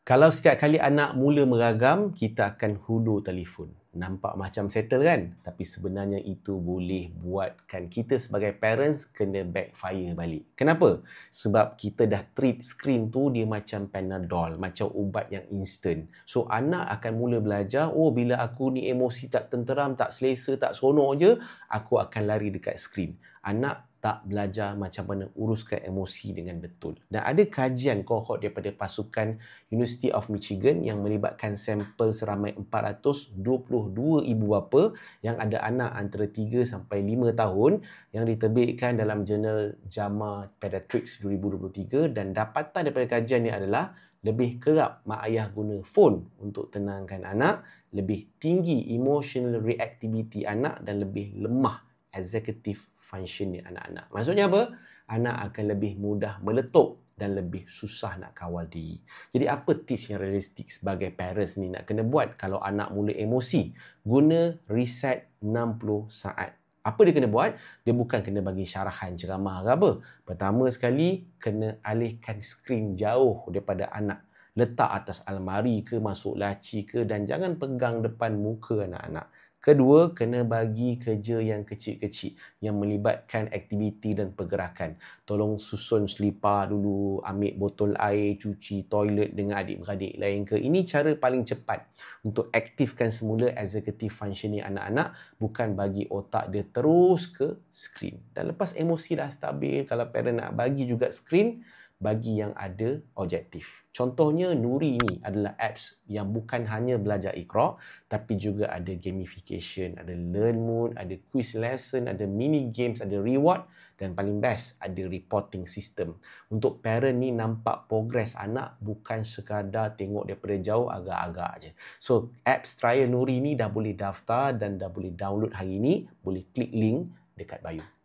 Kalau setiap kali anak mula meragam, kita akan hulur telefon. Nampak macam settle kan? Tapi sebenarnya itu boleh buatkan kita sebagai parents kena backfire balik. Kenapa? Sebab kita dah treat screen tu dia macam Panadol, macam ubat yang instant. So anak akan mula belajar, oh bila aku ni emosi tak tenteram, tak selesa, tak seronok je, aku akan lari dekat screen. Anak tak belajar macam mana uruskan emosi dengan betul. Dan ada kajian kohort daripada pasukan University of Michigan yang melibatkan sampel seramai 422 ibu bapa yang ada anak antara 3 sampai 5 tahun yang diterbitkan dalam jurnal JAMA Pediatrics 2023, dan dapatan daripada kajian ni adalah lebih kerap mak ayah guna phone untuk tenangkan anak, lebih tinggi emotional reactivity anak dan lebih lemah executive function anak-anak. Maksudnya apa? Anak akan lebih mudah meletup dan lebih susah nak kawal diri. Jadi apa tips yang realistik sebagai parents ni nak kena buat kalau anak mula emosi? Guna reset 60 saat. Apa dia kena buat? Dia bukan kena bagi syarahan ceramah ke apa. Pertama sekali, kena alihkan skrin jauh daripada anak. Letak atas almari ke, masuk laci ke, dan jangan pegang depan muka anak-anak. Kedua, kena bagi kerja yang kecil-kecil yang melibatkan aktiviti dan pergerakan. Tolong susun selipar dulu, ambil botol air, cuci toilet dengan adik-beradik lain ke. Ini cara paling cepat untuk aktifkan semula executive functioning anak-anak, bukan bagi otak dia terus ke skrin. Dan lepas emosi dah stabil, kalau parent nak bagi juga skrin, bagi yang ada objektif. Contohnya Nuri ni adalah apps yang bukan hanya belajar Iqra, tapi juga ada gamification, ada learn mode, ada quiz lesson, ada mini games, ada reward, dan paling best ada reporting system. Untuk parent ni nampak progress anak, bukan sekadar tengok daripada jauh agak-agak je. So apps trial Nuri ni dah boleh daftar dan dah boleh download hari ni, boleh klik link dekat bio.